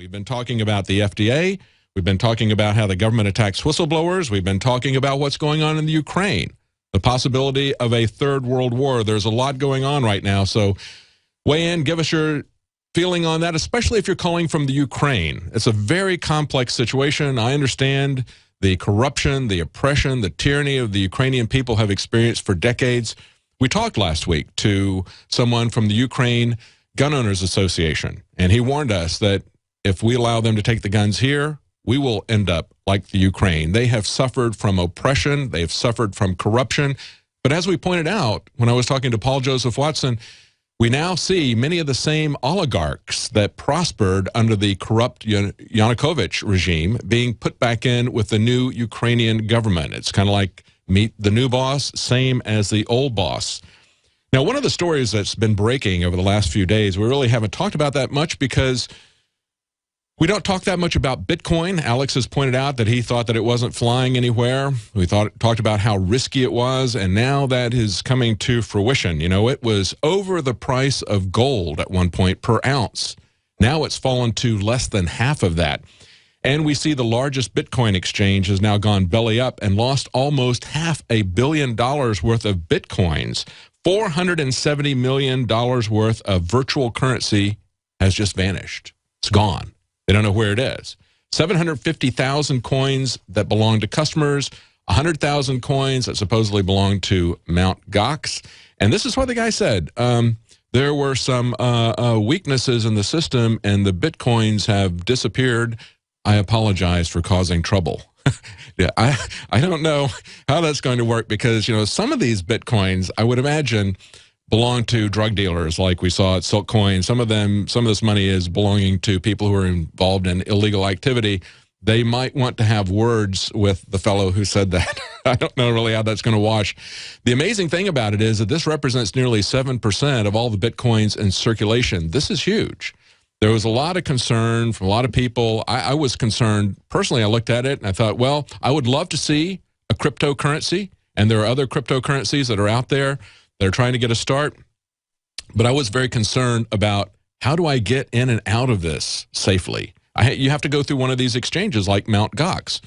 We've been talking about the FDA. We've been talking about how the government attacks whistleblowers. We've been talking about what's going on in the Ukraine, the possibility of a third world war. There's a lot going on right now. So weigh in, give us your feeling on that, especially if you're calling from the Ukraine. It's a very complex situation. I understand the corruption, the oppression, the tyranny of the Ukrainian people have experienced for decades. We talked last week to someone from the Ukraine Gun Owners Association, and he warned us that if we allow them to take the guns here, we will end up like the Ukraine. They have suffered from oppression. They have suffered from corruption. But as we pointed out when I was talking to Paul Joseph Watson, we now see many of the same oligarchs that prospered under the corrupt Yanukovych regime being put back in with the new Ukrainian government. It's kind of like meet the new boss, same as the old boss. Now, one of the stories that's been breaking over the last few days, we really haven't talked about that much because we don't talk that much about Bitcoin. Alex has pointed out that he thought that it wasn't flying anywhere. We talked about how risky it was, and now that is coming to fruition. You know, it was over the price of gold at one point per ounce. Now it's fallen to less than half of that. And we see the largest Bitcoin exchange has now gone belly up and lost almost $500 million worth of Bitcoins. $470 million worth of virtual currency has just vanished. It's gone. They don't know where it is. 750,000 coins that belong to customers, 100,000 coins that supposedly belong to Mt. Gox. And this is what the guy said. There were some weaknesses in the system, and the Bitcoins have disappeared. I apologize for causing trouble. Yeah, I don't know how that's going to work because, you know, some of these Bitcoins, I would imagine, belong to drug dealers like we saw at Silk Coin. Some of this money is belonging to people who are involved in illegal activity. They might want to have words with the fellow who said that. I don't know really how that's going to wash. The amazing thing about it is that this represents nearly 7% of all the Bitcoins in circulation. This is huge. There was a lot of concern from a lot of people. I was concerned. Personally, I looked at it and I thought, well, I would love to see a cryptocurrency, and there are other cryptocurrencies that are out there that are trying to get a start. But I was very concerned about how do I get in and out of this safely? You have to go through one of these exchanges like Mt. Gox.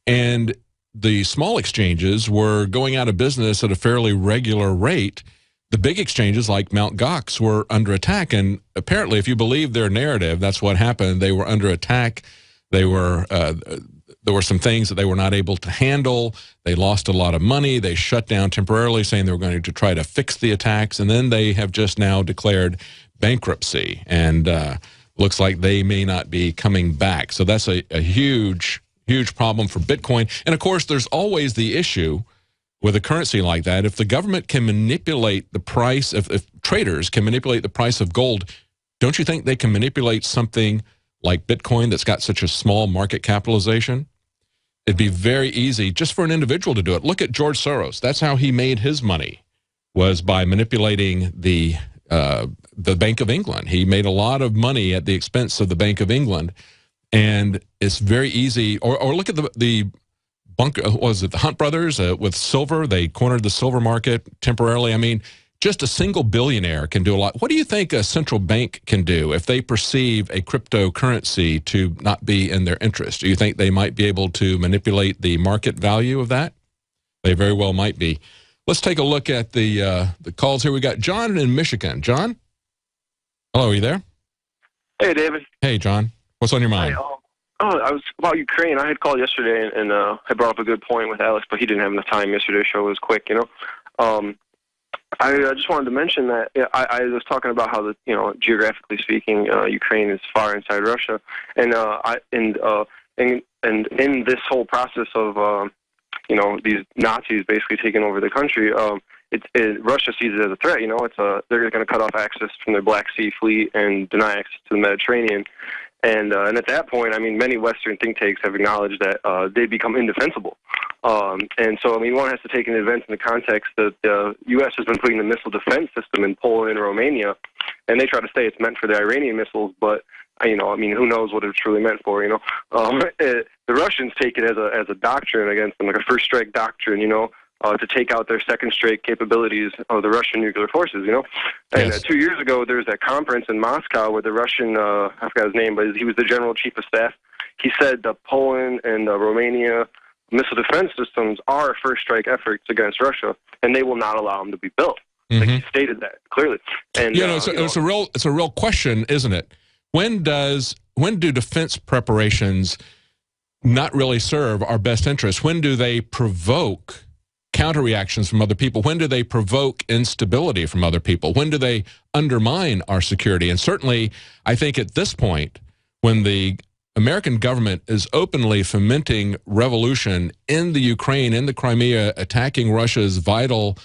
And the small exchanges were going out of business at a fairly regular rate. The big exchanges like Mt. Gox were under attack, and apparently, if you believe their narrative, that's what happened. They were under attack. There were some things that they were not able to handle. They lost a lot of money. They shut down temporarily, saying they were going to try to fix the attacks, and then they have just now declared bankruptcy, and looks like they may not be coming back. So that's a huge, huge problem for Bitcoin. And, of course, there's always the issue with a currency like that. If the government can manipulate the price, if traders can manipulate the price of gold, don't you think they can manipulate something like Bitcoin that's got such a small market capitalization? It'd be very easy just for an individual to do it. Look at George Soros. That's how he made his money, was by manipulating the Bank of England. He made a lot of money at the expense of the Bank of England, and it's very easy. Or look at the bunker, was it the Hunt brothers with silver? They cornered the silver market temporarily. I mean, just a single billionaire can do a lot. What do you think a central bank can do if they perceive a cryptocurrency to not be in their interest? Do you think they might be able to manipulate the market value of that? They very well might be. Let's take a look at the calls here. We got John in Michigan. John? Hello, are you there? Hey, David. Hey, John. What's on your mind? I was about Ukraine. I had called yesterday and I brought up a good point with Alex, but he didn't have enough time. Yesterday's show was quick, you know. I just wanted to mention that I was talking about how geographically speaking, Ukraine is far inside Russia, and in this whole process of these Nazis basically taking over the country, Russia sees it as a threat. You know, they're going to cut off access from their Black Sea fleet and deny access to the Mediterranean. And at that point, I mean, many Western think tanks have acknowledged that they become indefensible. And so, I mean, one has to take an event in the context that the U.S. has been putting the missile defense system in Poland and Romania, and they try to say it's meant for the Iranian missiles, but, I mean, who knows what it's truly meant for, The Russians take it as a doctrine against them, like a first strike doctrine, to take out their second-strate capabilities of the Russian nuclear forces, you know? And Yes. 2 years ago, there was that conference in Moscow where the Russian, I forgot his name, but he was the general chief of staff. He said that Poland and Romania missile defense systems are first-strike efforts against Russia, and they will not allow them to be built. Like he stated that clearly. And it's a real question, isn't it? When do defense preparations not really serve our best interests? When do they provoke counter reactions from other people? When do they provoke instability from other people? When do they undermine our security? And certainly, I think at this point, when the American government is openly fomenting revolution in the Ukraine, in the Crimea, attacking Russia's vital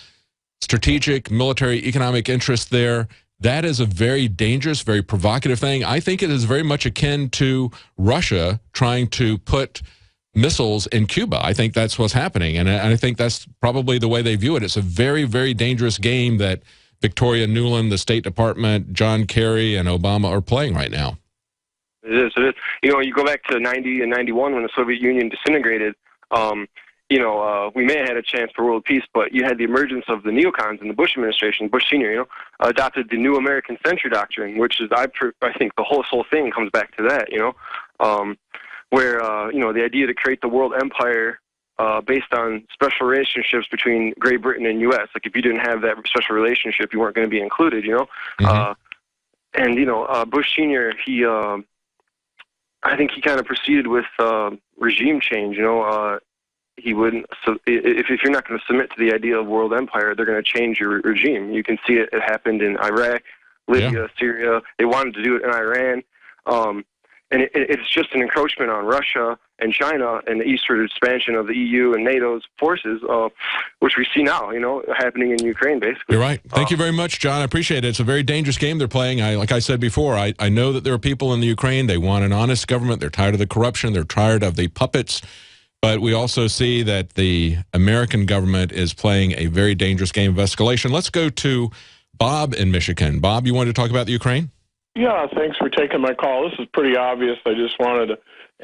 strategic, military, economic interests there, that is a very dangerous, very provocative thing. I think it is very much akin to Russia trying to put missiles in Cuba. I think that's what's happening, and I think that's probably the way they view it. It's a very, very dangerous game that Victoria Nuland, the State Department, John Kerry, and Obama are playing right now. It is. It is. You know, you go back to 90 and 91 when the Soviet Union disintegrated. We may have had a chance for world peace, but you had the emergence of the neocons in the Bush administration. Bush Sr., adopted the New American Century Doctrine, which is, I think, the whole thing comes back to that. Where the idea to create the world empire based on special relationships between Great Britain and U.S. Like if you didn't have that special relationship, you weren't going to be included. Bush Sr. I think he kind of proceeded with regime change. He wouldn't. So if you're not going to submit to the idea of world empire, they're going to change your regime. You can see it. It happened in Iraq, Libya, Syria. They wanted to do it in Iran. And it's just an encroachment on Russia and China and the eastward expansion of the EU and NATO's forces, which we see now, happening in Ukraine, basically. You're right. Thank you very much, John. I appreciate it. It's a very dangerous game they're playing. Like I said before, I know that there are people in the Ukraine, they want an honest government. They're tired of the corruption. They're tired of the puppets. But we also see that the American government is playing a very dangerous game of escalation. Let's go to Bob in Michigan. Bob, you wanted to talk about the Ukraine? Yeah, thanks for taking my call. This is pretty obvious. I just wanted to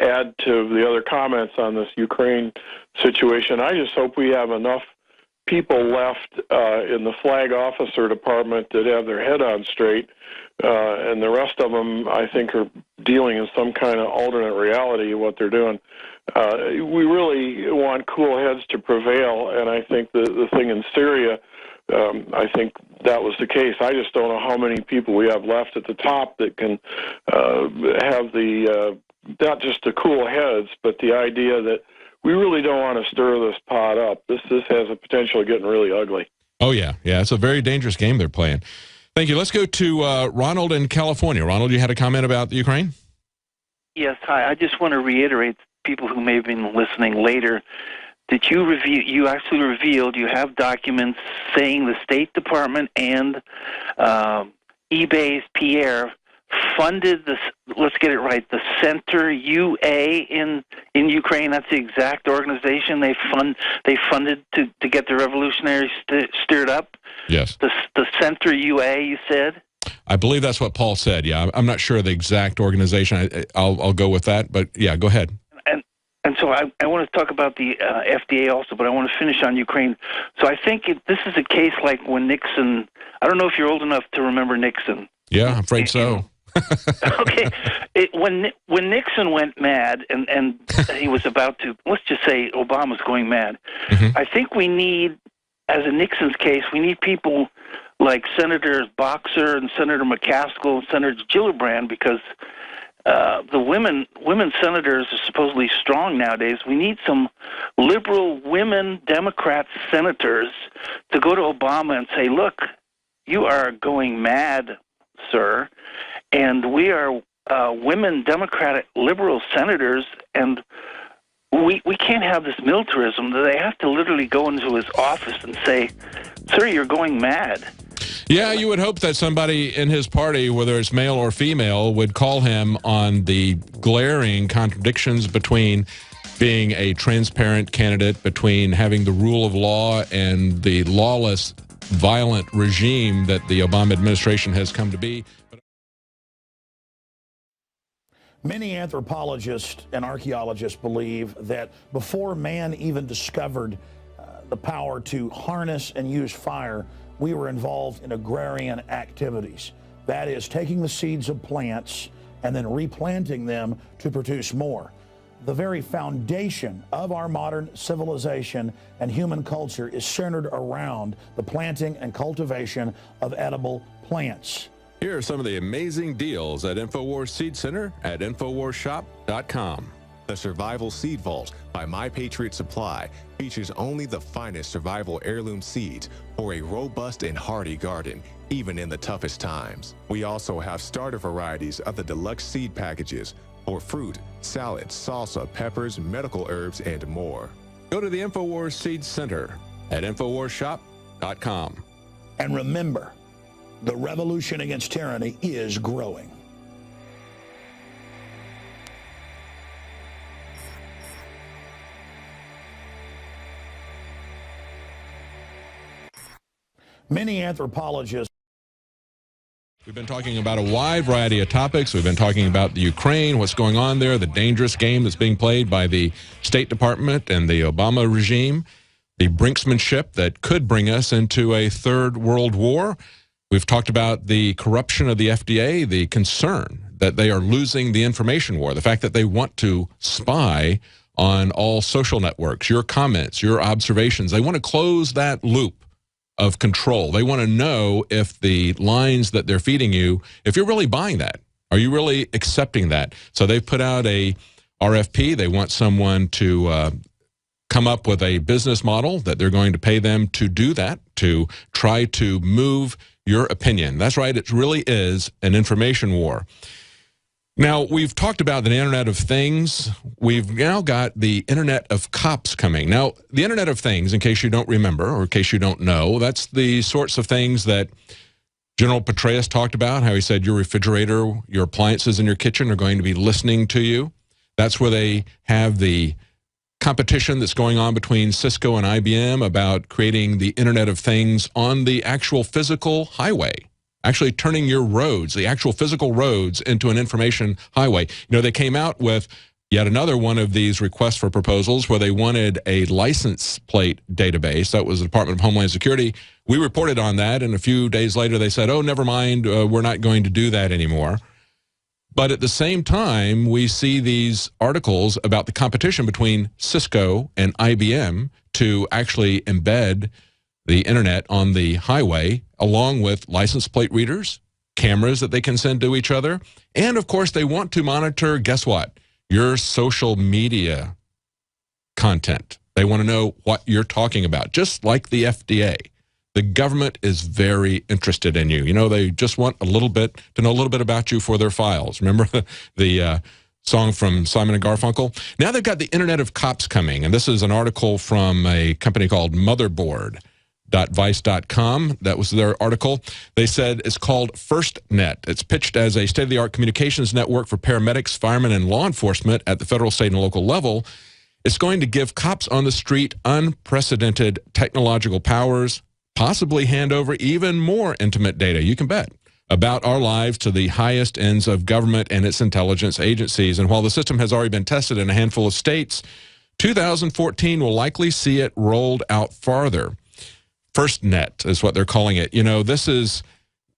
add to the other comments on this Ukraine situation. I just hope we have enough people left in the flag officer department that have their head on straight, and the rest of them, I think, are dealing in some kind of alternate reality of what they're doing. We really want cool heads to prevail, and I think the thing in Syria, I think that was the case. I just don't know how many people we have left at the top that can have the not just the cool heads, but the idea that we really don't want to stir this pot up. This has a potential of getting really ugly. Oh, yeah. Yeah, it's a very dangerous game they're playing. Thank you. Let's go to Ronald in California. Ronald, you had a comment about the Ukraine? Yes, hi. I just want to reiterate, people who may have been listening later, that you actually revealed you have documents saying the State Department and eBay's Pierre funded this. Let's get it right. The Center UA in Ukraine. That's the exact organization they funded to get the revolutionaries stirred up. Yes. The Center UA. You said. I believe that's what Paul said. Yeah, I'm not sure the exact organization. I'll go with that. But yeah, go ahead. And so I want to talk about the FDA also, but I want to finish on Ukraine. So I think this is a case like when Nixon, I don't know if you're old enough to remember Nixon. Yeah, I'm afraid so. Okay. When Nixon went mad and he was about to, let's just say Obama's going mad, I think we need, as in Nixon's case, we need people like Senators Boxer and Senator McCaskill and Senator Gillibrand, because the women senators are supposedly strong nowadays. We need some liberal women Democrat senators to go to Obama and say, look, you are going mad, sir, and we are women Democratic liberal senators, and we can't have this militarism. They have to literally go into his office and say, sir, you're going mad. Yeah, you would hope that somebody in his party, whether it's male or female, would call him on the glaring contradictions between being a transparent candidate, between having the rule of law and the lawless, violent regime that the Obama administration has come to be. Many anthropologists and archaeologists believe that before man even discovered the power to harness and use fire, we were involved in agrarian activities. That is, taking the seeds of plants and then replanting them to produce more. The very foundation of our modern civilization and human culture is centered around the planting and cultivation of edible plants. Here are some of the amazing deals at InfoWars Seed Center at InfoWarsShop.com. The Survival Seed Vault by My Patriot Supply features only the finest survival heirloom seeds for a robust and hardy garden, even in the toughest times. We also have starter varieties of the deluxe seed packages for fruit, salad, salsa, peppers, medical herbs, and more. Go to the InfoWars Seed Center at InfoWarsShop.com. And remember, the revolution against tyranny is growing. Many anthropologists. We've been talking about a wide variety of topics. We've been talking about the Ukraine, what's going on there, the dangerous game that's being played by the State Department and the Obama regime, the brinksmanship that could bring us into a third world war. We've talked about the corruption of the FDA, the concern that they are losing the information war, the fact that they want to spy on all social networks, your comments, your observations. They want to close that loop of control. They want to know if the lines that they're feeding you, if you're really buying that. Are you really accepting that? So they've put out a RFP. They want someone to come up with a business model that they're going to pay them to do that, to try to move your opinion. That's right. It really is an information war. Now, we've talked about the Internet of Things. We've now got the Internet of Cops coming. Now, the Internet of Things, in case you don't remember or in case you don't know, that's the sorts of things that General Petraeus talked about, how he said your refrigerator, your appliances in your kitchen are going to be listening to you. That's where they have the competition that's going on between Cisco and IBM about creating the Internet of Things on the actual physical highway. Actually turning your roads, the actual physical roads, into an information highway. You know, they came out with yet another one of these requests for proposals where they wanted a license plate database. That was the Department of Homeland Security. We reported on that, and a few days later they said, oh, never mind, we're not going to do that anymore. But at the same time, we see these articles about the competition between Cisco and IBM to actually embed the internet on the highway, along with license plate readers, cameras that they can send to each other. And of course, they want to monitor, guess what? Your social media content. They want to know what you're talking about, just like the FDA. The government is very interested in you. You know, they just want a little bit to know a little bit about you for their files. Remember the song from Simon and Garfunkel? Now they've got the Internet of Cops coming, and this is an article from a company called Motherboard.vice.com. That was their article. They said it's called FirstNet. It's pitched as a state-of-the-art communications network for paramedics, firemen, and law enforcement at the federal, state, and local level. It's going to give cops on the street unprecedented technological powers, possibly hand over even more intimate data, you can bet, about our lives to the highest ends of government and its intelligence agencies. And while the system has already been tested in a handful of states, 2014 will likely see it rolled out farther. FirstNet is what they're calling it. You know, this is,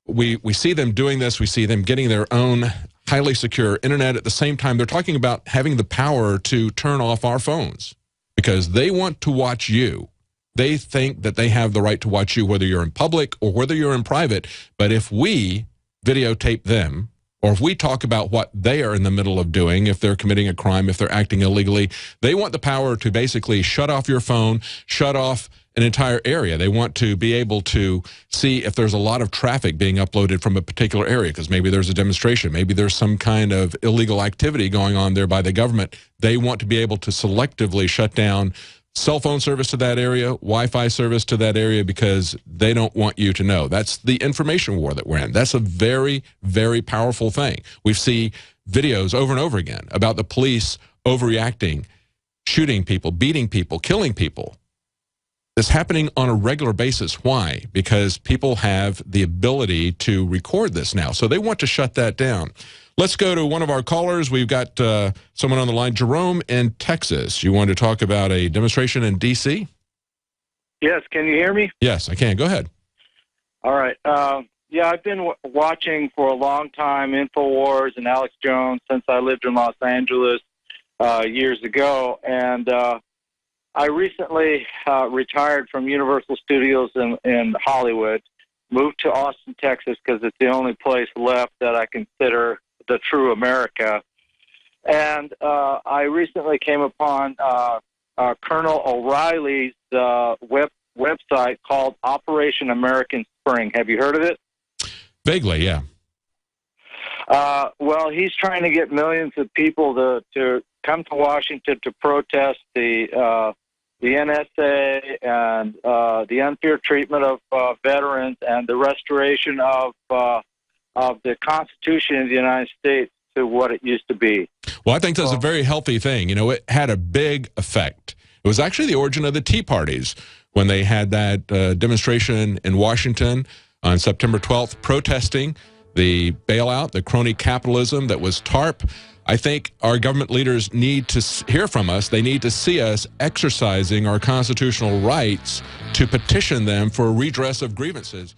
we see them doing this. We see them getting their own highly secure internet. At the same time, they're talking about having the power to turn off our phones because they want to watch you. They think that they have the right to watch you, whether you're in public or whether you're in private. But if we videotape them, or if we talk about what they are in the middle of doing, if they're committing a crime, if they're acting illegally, they want the power to basically shut off your phone, shut off an entire area. They want to be able to see if there's a lot of traffic being uploaded from a particular area, because maybe there's a demonstration, maybe there's some kind of illegal activity going on there by the government. They want to be able to selectively shut down cell phone service to that area, Wi-Fi service to that area, because they don't want you to know. That's the information war that we're in. That's a very, very powerful thing. We see videos over and over again about the police overreacting, shooting people, beating people, killing people. It's happening on a regular basis. Why? Because people have the ability to record this now. So they want to shut that down. Let's go to one of our callers. We've got someone on the line, Jerome in Texas. You want to talk about a demonstration in D.C.? Yes, can you hear me? Yes, I can. Go ahead. All right. Yeah, I've been watching for a long time InfoWars and Alex Jones since I lived in Los Angeles years ago. And I recently retired from Universal Studios in Hollywood, moved to Austin, Texas, because it's the only place left that I consider the true America. And I recently came upon Colonel O'Reilly's website called Operation American Spring. Have you heard of it? Vaguely, yeah. Well, he's trying to get millions of people to come to Washington to protest the NSA and the unfair treatment of veterans and the restoration of the Constitution of the United States to what it used to be. Well, I think that's a very healthy thing. You know, it had a big effect. It was actually the origin of the Tea Parties when they had that demonstration in Washington on September 12th, protesting the bailout, the crony capitalism that was TARP. I think our government leaders need to hear from us. They need to see us exercising our constitutional rights to petition them for redress of grievances.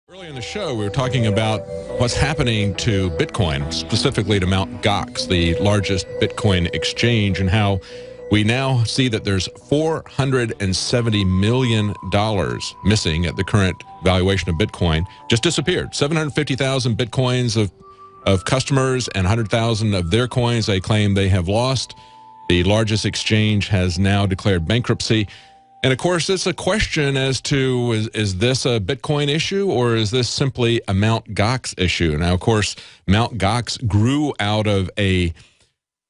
Earlier in the show, we were talking about what's happening to Bitcoin, specifically to Mt. Gox, the largest Bitcoin exchange, and how we now see that there's $470 million missing at the current valuation of Bitcoin. Just disappeared. 750,000 Bitcoins of customers and 100,000 of their coins they claim they have lost. The largest exchange has now declared bankruptcy. And of course, it's a question as to, is this a Bitcoin issue or is this simply a Mt. Gox issue? Now, of course, Mt. Gox grew out of an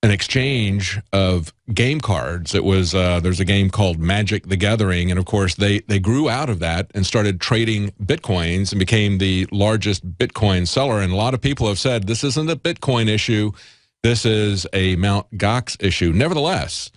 exchange of game cards. It was, there's a game called Magic the Gathering. And of course, they grew out of that and started trading Bitcoins and became the largest Bitcoin seller. And a lot of people have said, this isn't a Bitcoin issue. This is a Mt. Gox issue. Nevertheless,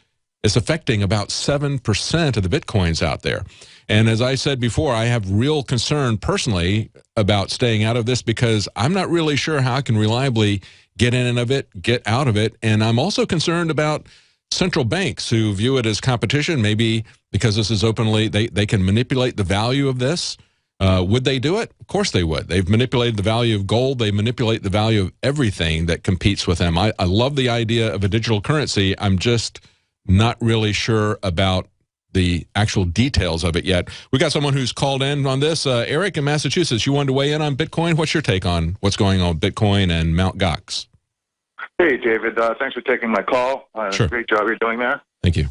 it's affecting about 7% of the Bitcoins out there. And as I said before, I have real concern personally about staying out of this because I'm not really sure how I can reliably get in and of it, get out of it. And I'm also concerned about central banks who view it as competition, maybe because this is openly, they can manipulate the value of this. Would they do it? Of course they would. They've manipulated the value of gold. They manipulate the value of everything that competes with them. I love the idea of a digital currency. I'm just not really sure about the actual details of it yet. We got someone who's called in on this. Eric in Massachusetts, you wanted to weigh in on Bitcoin. What's your take on what's going on with Bitcoin and Mt. Gox? Hey, David. Thanks for taking my call. Sure. Great job you're doing there. Thank you.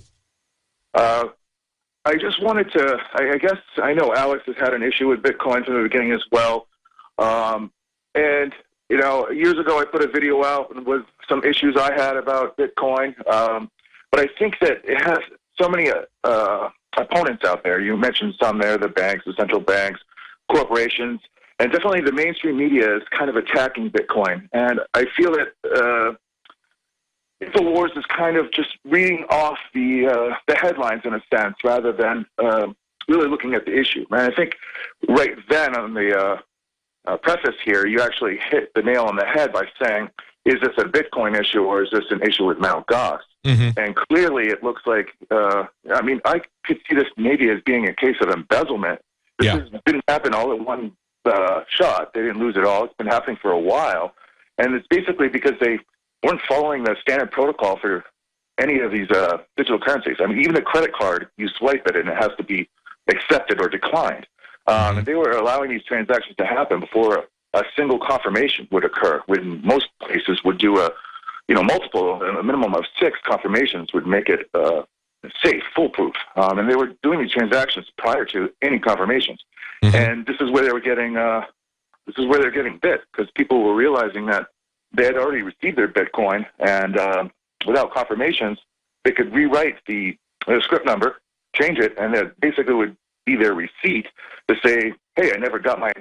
I just wanted to, I guess I know Alex has had an issue with Bitcoin from the beginning as well. And, you know, years ago I put a video out with some issues I had about Bitcoin. But I think that it has so many opponents out there. You mentioned some there, the banks, the central banks, corporations, and definitely the mainstream media is kind of attacking Bitcoin. And I feel that InfoWars is kind of just reading off the headlines in a sense rather than really looking at the issue. And I think right then on the preface here, you actually hit the nail on the head by saying, is this a Bitcoin issue or is this an issue with Mt. Gox? Mm-hmm. And clearly it looks like, I mean, I could see this maybe as being a case of embezzlement. This didn't happen all at one shot. They didn't lose it all. It's been happening for a while. And it's basically because they weren't following the standard protocol for any of these digital currencies. I mean, even a credit card, you swipe it and it has to be accepted or declined. And they were allowing these transactions to happen before a single confirmation would occur, when most places would do a minimum of 6 confirmations would make it safe, foolproof. And they were doing these transactions prior to any confirmations. Mm-hmm. And this is where they were getting bit, because people were realizing that they had already received their Bitcoin, and without confirmations, they could rewrite the script number, change it, and it basically would be their receipt to say, "Hey, I never got my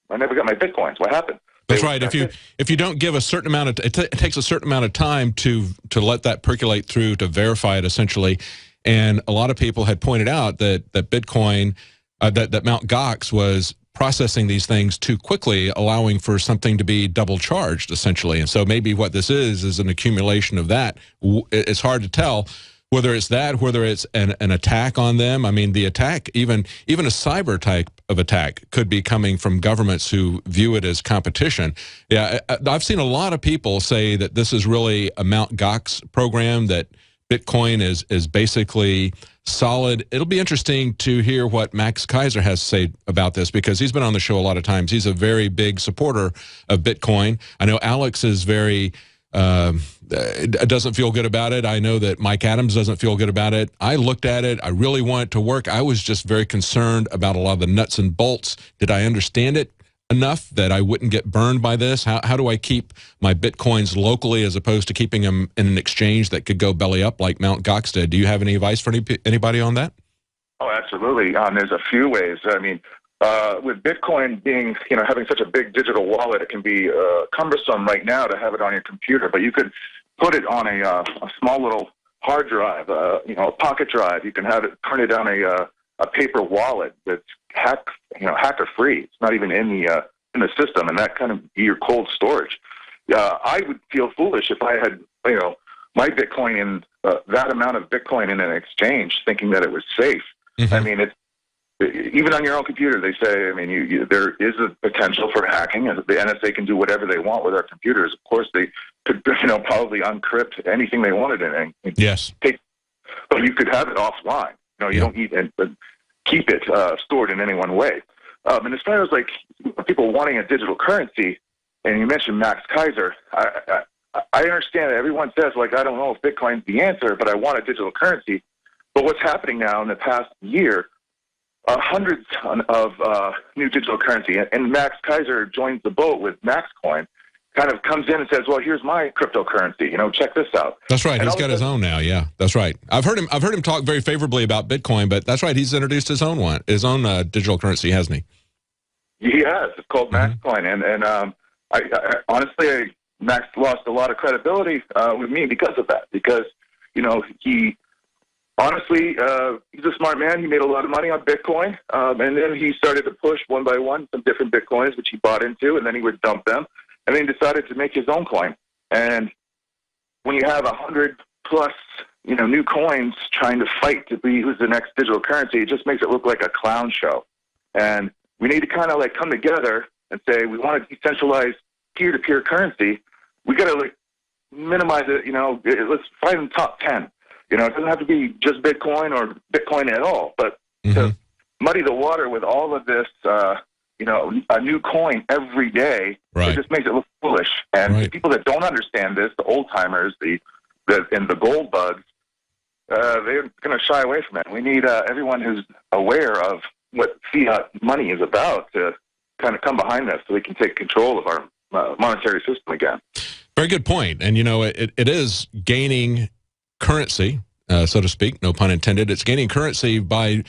Bitcoins. What happened?" That's right. If you don't give a certain amount of it takes a certain amount of time to let that percolate through to verify it essentially, And a lot of people had pointed out that Bitcoin, that Mt. Gox was processing these things too quickly, allowing for something to be double charged, essentially. And so maybe what this is an accumulation of that. It's hard to tell whether it's that, whether it's an attack on them. I mean, the attack, even a cyber type of attack could be coming from governments who view it as competition. Yeah, I've seen a lot of people say that this is really a Mt. Gox program, that Bitcoin is basically solid. It'll be interesting to hear what Max Keiser has to say about this, because he's been on the show a lot of times. He's a very big supporter of Bitcoin. I know Alex is very doesn't feel good about it. I know that Mike Adams doesn't feel good about it. I looked at it. I really want it to work. I was just very concerned about a lot of the nuts and bolts. Did I understand it enough that I wouldn't get burned by this? How do I keep my Bitcoins locally as opposed to keeping them in an exchange that could go belly up like Mt. Gox did? Do you have any advice for anybody on that? Oh, absolutely. There's a few ways. I mean, with Bitcoin being, having such a big digital wallet, it can be cumbersome right now to have it on your computer, but you could put it on a small little hard drive, a pocket drive. You can have it turn it on a paper wallet that's hacker free. It's not even in the system, and that kind of be your cold storage. I would feel foolish if I had my Bitcoin in that amount of Bitcoin in an exchange, thinking that it was safe. Mm-hmm. I mean, it's even on your own computer. They say, I mean, there is a potential for hacking. The NSA can do whatever they want with our computers. Of course, they could probably uncrypt anything they wanted in it. Yes. But you could have it offline. You don't need it. Keep it stored in any one way. And as far as like people wanting a digital currency, and you mentioned Max Keiser, I understand that everyone says, like, I don't know if Bitcoin's the answer, but I want a digital currency. But what's happening now in the past year, hundreds of new digital currency, and Max Keiser joins the boat with Maxcoin, kind of comes in and says, well, here's my cryptocurrency, check this out. That's right. He's got his own now. Yeah, that's right. I've heard him talk very favorably about Bitcoin, but that's right. He's introduced his own digital currency, hasn't he? He has. It's called Maxcoin. And I honestly, Max lost a lot of credibility with me because of that, because, honestly, he's a smart man. He made a lot of money on Bitcoin, and then he started to push one by one some different Bitcoins, which he bought into, and then he would dump them, and then he decided to make his own coin. And when you have 100+ new coins trying to fight to be who's the next digital currency, it just makes it look like a clown show. And we need to kind of come together and say we want to decentralize peer-to-peer currency. We got to minimize it. Let's find the top 10. It doesn't have to be just Bitcoin or Bitcoin at all, but to muddy the water with all of this, a new coin every day, right. It just makes it look foolish. And right. People that don't understand this, the old timers, and the gold bugs, they're going to shy away from it. We need everyone who's aware of what fiat money is about to kind of come behind this so we can take control of our monetary system again. Very good point. And, it is gaining currency, so to speak, no pun intended. It's gaining currency by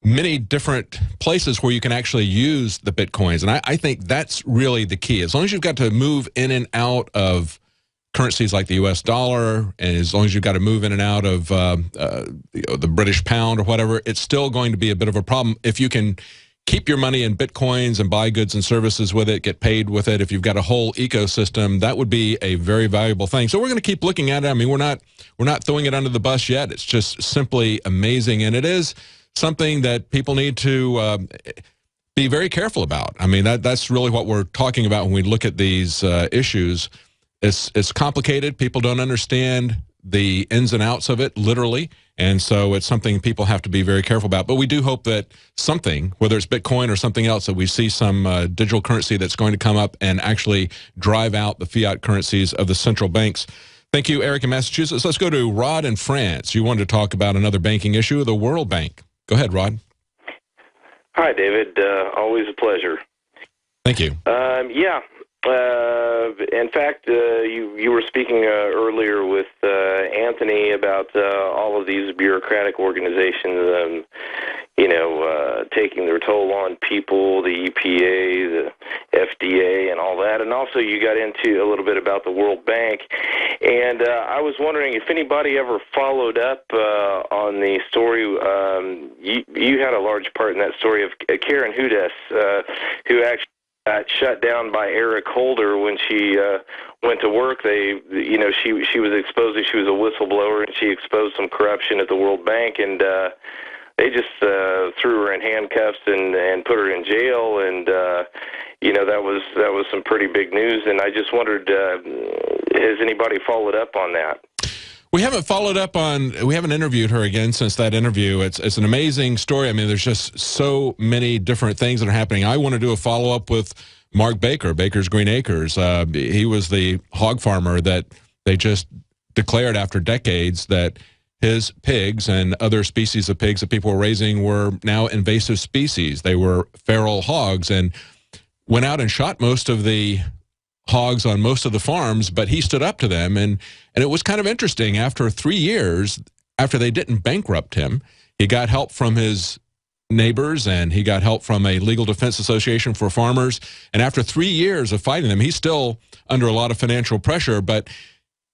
many different places where you can actually use the Bitcoins. And I think that's really the key. As long as you've got to move in and out of currencies like the U.S. dollar, and as long as you've got to move in and out of the British pound or whatever, it's still going to be a bit of a problem. If you can keep your money in Bitcoins and buy goods and services with it, get paid with it, if you've got a whole ecosystem, that would be a very valuable thing. So we're going to keep looking at it. I mean, we're not throwing it under the bus yet. It's just simply amazing, and it is something that people need to be very careful about. I mean, that's really what we're talking about when we look at these issues. It's complicated. People don't understand the ins and outs of it, literally, and so it's something people have to be very careful about. But we do hope that something, whether it's Bitcoin or something else, that we see some digital currency that's going to come up and actually drive out the fiat currencies of the central banks. Thank you, Eric in Massachusetts. Let's go to Rod in France. You wanted to talk about another banking issue, the World Bank. Go ahead, Rod. Hi, David. Always a pleasure. Thank you. In fact, you were speaking earlier with Anthony about all of these bureaucratic organizations. taking their toll on people, the EPA, the FDA, and all that. And also you got into a little bit about the World Bank. And I was wondering if anybody ever followed up on the story. You had a large part in that story of Karen Hudes, who actually got shut down by Eric Holder when she went to work. She was exposed. She was a whistleblower, and she exposed some corruption at the World Bank, and they just threw her in handcuffs and put her in jail, and that was some pretty big news. And I just wondered, has anybody followed up on that? We haven't followed up on. We haven't interviewed her again since that interview. It's an amazing story. I mean, there's just so many different things that are happening. I want to do a follow up with Mark Baker, Baker's Green Acres. He was the hog farmer that they just declared after decades that his pigs and other species of pigs that people were raising were now invasive species. They were feral hogs, and went out and shot most of the hogs on most of the farms, but he stood up to them, and it was kind of interesting. After 3 years, after they didn't bankrupt him, he got help from his neighbors, and he got help from a legal defense association for farmers, and after 3 years of fighting them, he's still under a lot of financial pressure, but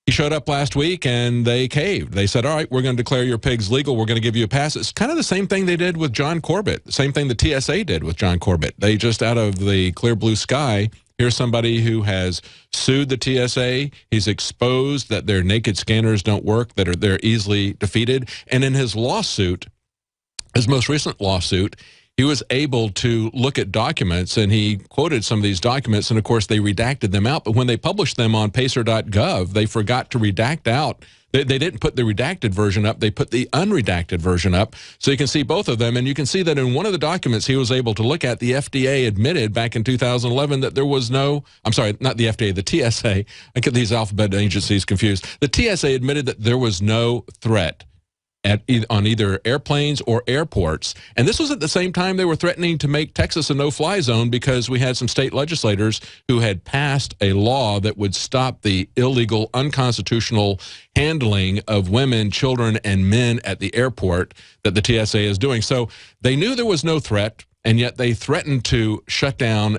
he showed up last week and they caved. They said, all right, we're going to declare your pigs legal. We're going to give you a pass. It's kind of the same thing they did with John Corbett, the same thing the TSA did with John Corbett. They just, out of the clear blue sky, here's somebody who has sued the TSA. He's exposed that their naked scanners don't work, that they're easily defeated. And in his lawsuit, his most recent lawsuit, he was able to look at documents, and he quoted some of these documents, and of course they redacted them out. But when they published them on pacer.gov, they forgot to redact out. They didn't put the redacted version up. They put the unredacted version up. So you can see both of them, and you can see that in one of the documents he was able to look at, the FDA admitted back in 2011 that there was no, I'm sorry, not the FDA, the TSA. I get these alphabet agencies confused. The TSA admitted that there was no threat on either airplanes or airports. And this was at the same time they were threatening to make Texas a no-fly zone, because we had some state legislators who had passed a law that would stop the illegal, unconstitutional handling of women, children, and men at the airport that the TSA is doing. So they knew there was no threat, and yet they threatened to shut down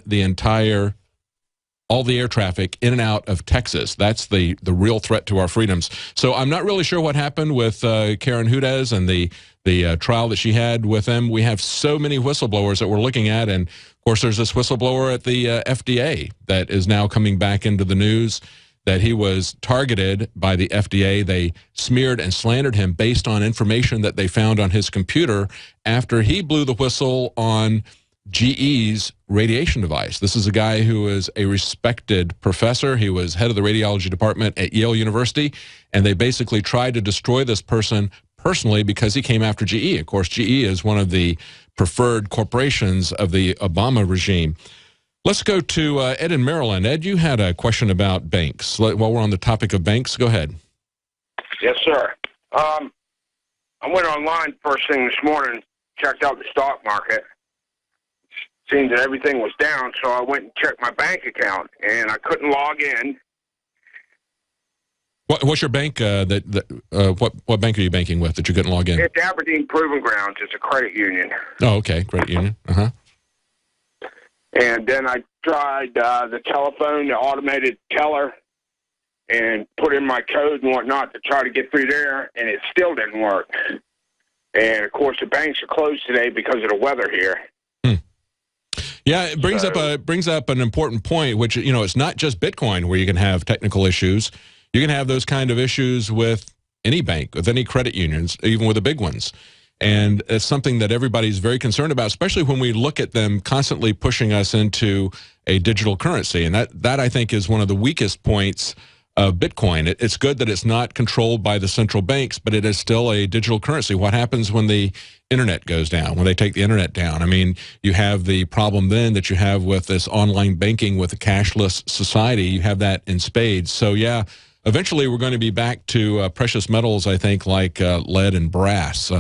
all the air traffic in and out of Texas. That's the real threat to our freedoms. So I'm not really sure what happened with Karen Hudes and the trial that she had with them. We have so many whistleblowers that we're looking at, and of course there's this whistleblower at the FDA that is now coming back into the news, that he was targeted by the FDA. They smeared and slandered him based on information that they found on his computer after he blew the whistle on GE's radiation device. This is a guy who is a respected professor. He was head of the radiology department at Yale University, and they basically tried to destroy this person personally because he came after GE. Of course, GE is one of the preferred corporations of the Obama regime. Let's go to Ed in Maryland. Ed, you had a question about banks. While we're on the topic of banks, go ahead. Yes, sir. I went online first thing this morning, checked out the stock market. Seemed that everything was down, so I went and checked my bank account, and I couldn't log in. What's your bank? What bank are you banking with that you couldn't log in? It's Aberdeen Proving Grounds. It's a credit union. Oh, okay, credit union. And then I tried the telephone, the automated teller, and put in my code and whatnot to try to get through there, and it still didn't work. And of course, the banks are closed today because of the weather here. Yeah, it brings up an important point, which, it's not just Bitcoin where you can have technical issues. You can have those kind of issues with any bank, with any credit unions, even with the big ones. And it's something that everybody's very concerned about, especially when we look at them constantly pushing us into a digital currency. And that I think is one of the weakest points of Bitcoin. It's good that it's not controlled by the central banks, but it is still a digital currency. What happens when the internet goes down, when they take the internet down? I mean, you have the problem then that you have with this online banking with a cashless society. You have that in spades. So, yeah, eventually we're going to be back to precious metals, I think, like lead and brass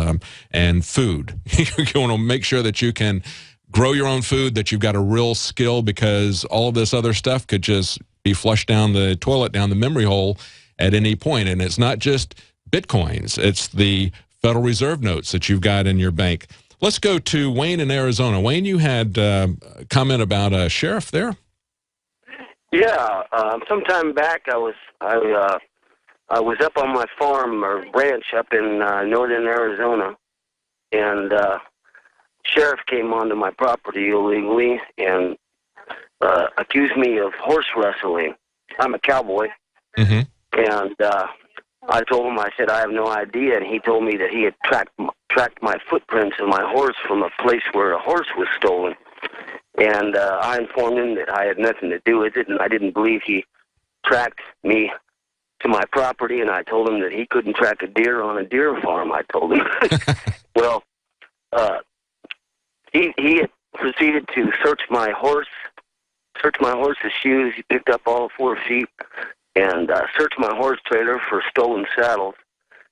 and food. You want to make sure that you can grow your own food, that you've got a real skill, because all of this other stuff could just be flushed down the toilet, down the memory hole at any point. And it's not just Bitcoins. It's the Federal Reserve notes that you've got in your bank. Let's go to Wayne in Arizona. Wayne, you had a comment about a sheriff there? Yeah, sometime back I was up on my farm or ranch up in northern Arizona, and sheriff came onto my property illegally and accused me of horse wrestling. I'm a cowboy, and I told him, I said, I have no idea, and he told me that he had tracked my footprints of my horse from a place where a horse was stolen. And I informed him that I had nothing to do with it, and I didn't believe he tracked me to my property, and I told him that he couldn't track a deer on a deer farm, I told him. Well, he had proceeded to search my horse's shoes. He picked up all 4 feet and searched my horse trailer for stolen saddles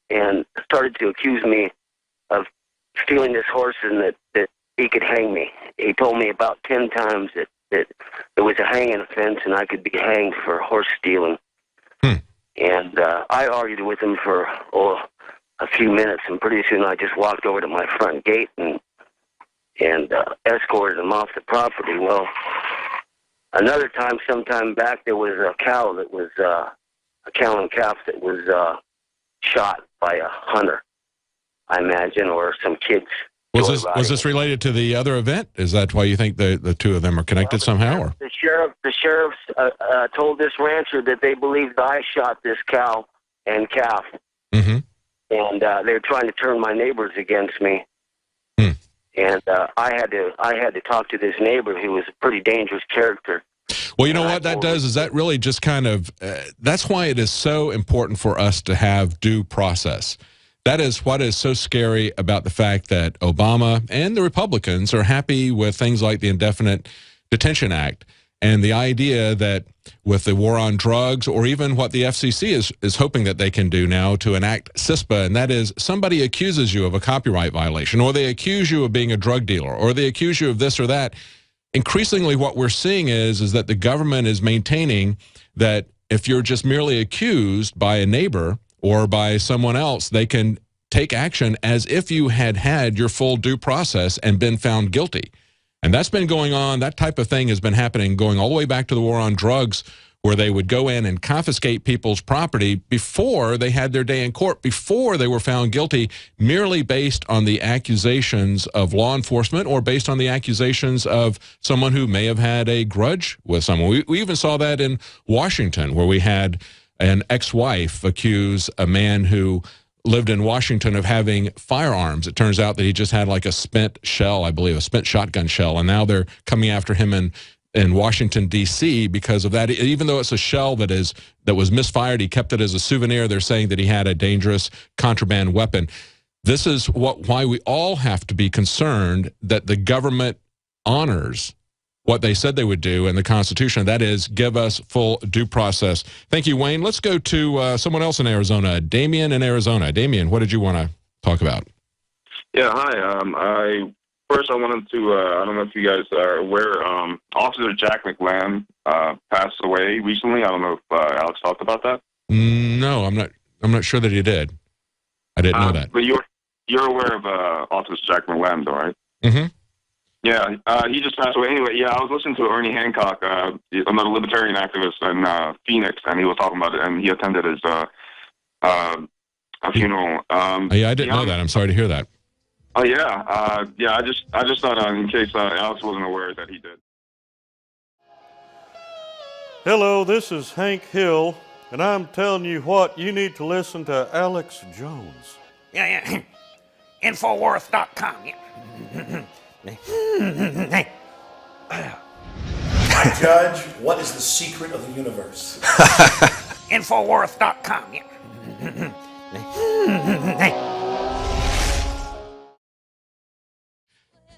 and started to accuse me of stealing this horse and that he could hang me. He told me about 10 times that there was a hanging offense and I could be hanged for horse stealing. And I argued with him for a few minutes, and pretty soon I just walked over to my front gate and escorted him off the property. Well, another time, sometime back, there was a cow that was a cow and calf that was shot by a hunter, I imagine, or some kids. Was this related to the other event? Is that why you think the two of them are connected somehow? Or? The sheriffs told this rancher that they believed I shot this cow and calf, and they're trying to turn my neighbors against me. And I had to talk to this neighbor who was a pretty dangerous character. Well, you know what that does is that really just kind of that's why it is so important for us to have due process. That is what is so scary about the fact that Obama and the Republicans are happy with things like the Indefinite Detention Act and the idea that with the war on drugs, or even what the FCC is hoping that they can do now to enact CISPA, and that is somebody accuses you of a copyright violation, or they accuse you of being a drug dealer, or they accuse you of this or that. Increasingly what we're seeing is that the government is maintaining that if you're just merely accused by a neighbor or by someone else, they can take action as if you had had your full due process and been found guilty. And that's been going on. That type of thing has been happening going all the way back to the war on drugs, where they would go in and confiscate people's property before they had their day in court, before they were found guilty, merely based on the accusations of law enforcement or based on the accusations of someone who may have had a grudge with someone. We even saw that in Washington, where we had an ex-wife accuse a man who lived in Washington of having firearms. It turns out that he just had like a spent shell, I believe, a spent shotgun shell, and now they're coming after him in Washington, D.C. because of that. Even though it's a shell that was misfired, he kept it as a souvenir. They're saying that he had a dangerous contraband weapon. This is why we all have to be concerned that the government honors what they said they would do in the Constitution. That is, give us full due process. Thank you, Wayne. Let's go to someone else in Arizona. Damien in Arizona. Damien, what did you want to talk about? Yeah, hi. First, I wanted to, I don't know if you guys are aware, Officer Jack McLamb passed away recently. I don't know if Alex talked about that. No, I'm not sure that he did. I didn't know that. But you're aware of Officer Jack McLamb, though, right? Mm-hmm. Yeah, he just passed away. Anyway, yeah, I was listening to Ernie Hancock, another libertarian activist in Phoenix, and he was talking about it, and he attended his a funeral. Yeah, I didn't know that. I'm sorry to hear that. Oh yeah, yeah. I just thought in case Alex wasn't aware that he did. Hello, this is Hank Hill, and I'm telling you what, you need to listen to Alex Jones. Yeah. Infowars.com. I judge, what is the secret of the universe? Infowars.com.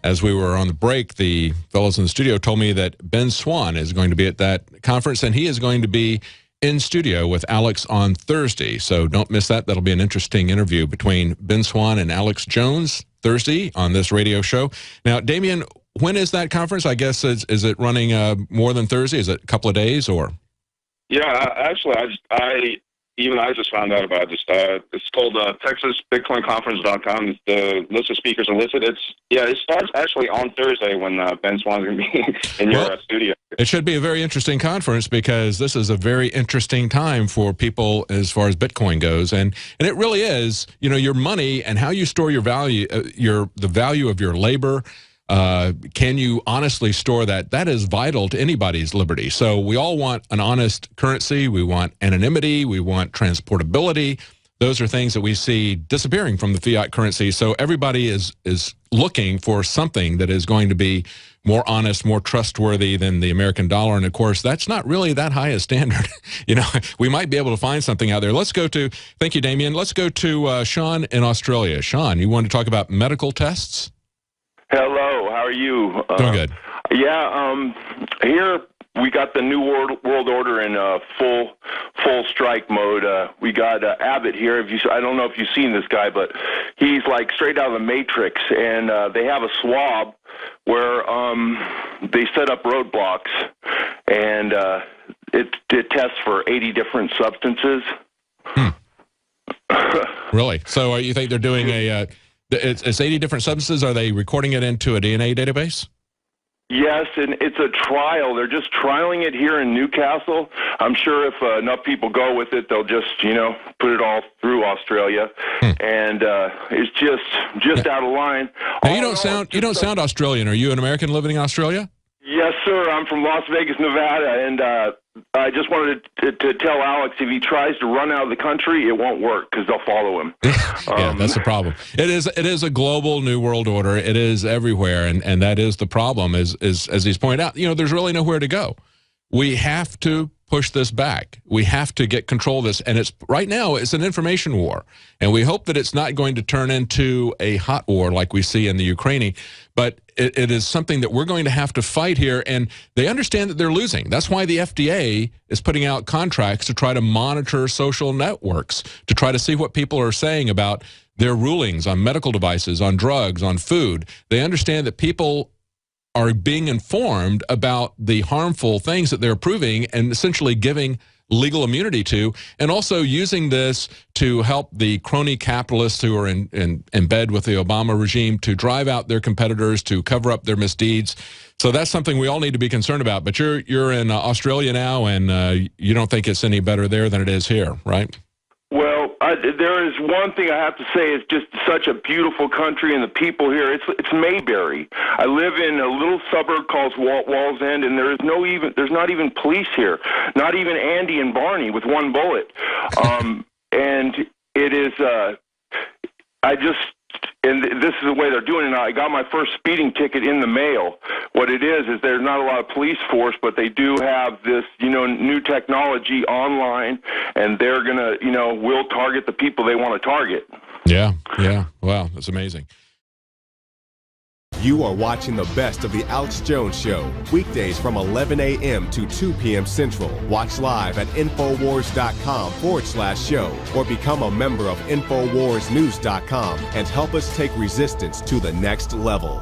As we were on the break, the fellows in the studio told me that Ben Swann is going to be at that conference, and he is going to be in studio with Alex on Thursday. So don't miss that. That'll be an interesting interview between Ben Swann and Alex Jones Thursday on this radio show. Now, Damien, when is that conference? I guess, is it running more than Thursday? Is it a couple of days or? Yeah, actually, even I just found out about this. It's called TexasBitcoinConference.com. The list of speakers are listed. It starts actually on Thursday when Ben Swan's going to be in your studio. It should be a very interesting conference because this is a very interesting time for people as far as Bitcoin goes, and it really is. You know, your money and how you store your value, the value of your labor. Can you honestly store that? That is vital to anybody's liberty. So we all want an honest currency. We want anonymity. We want transportability. Those are things that we see disappearing from the fiat currency. So everybody is looking for something that is going to be more honest, more trustworthy than the American dollar. And of course, that's not really that high a standard. You know, we might be able to find something out there. Let's go to, thank you, Damien. Let's go to Sean in Australia. Sean, you want to talk about medical tests? Hello, how are you? Doing good. Yeah, here we got the new world order in full strike mode. We got Abbott here. I don't know if you've seen this guy, but he's like straight out of the Matrix, and they have a swab where they set up roadblocks, and it tests for 80 different substances. Really? So you think they're doing it's 80 different substances? Are they recording it into a DNA database? Yes, and it's a trial. They're just trialing it here in Newcastle. I'm sure if enough people go with it, they'll just, put it all through Australia. And it's just out of line. Now, you don't sound Australian. Are you an American living in Australia? Yes, sir. I'm from Las Vegas, Nevada, and I just wanted to tell Alex if he tries to run out of the country, it won't work because they'll follow him. Yeah, that's the problem. It is a global new world order. It is everywhere, and that is the problem. Is as he's pointed out, there's really nowhere to go. We have to push this back. We have to get control of this, and right now it's an information war, and we hope that it's not going to turn into a hot war like we see in the Ukraine. But it is something that we're going to have to fight here, and they understand that they're losing. That's why the FDA is putting out contracts to try to monitor social networks, to try to see what people are saying about their rulings on medical devices, on drugs, on food. They understand that people are being informed about the harmful things that they're approving and essentially giving legal immunity to, and also using this to help the crony capitalists who are in bed with the Obama regime to drive out their competitors, to cover up their misdeeds. So that's something we all need to be concerned about. But you're in Australia now, and you don't think it's any better there than it is here, right? Well, there is one thing I have to say. It's just such a beautiful country, and the people here. It's Mayberry. I live in a little suburb called Walls End, and there's not even police here. Not even Andy and Barney with one bullet. And it is. And this is the way they're doing it now. I got my first speeding ticket in the mail. What it is there's not a lot of police force, but they do have this, new technology online, and they're going to, will target the people they want to target. Yeah. Wow, that's amazing. You are watching the best of the Alex Jones Show, weekdays from 11 a.m. to 2 p.m. Central. Watch live at Infowars.com/show or become a member of InfoWarsNews.com and help us take resistance to the next level.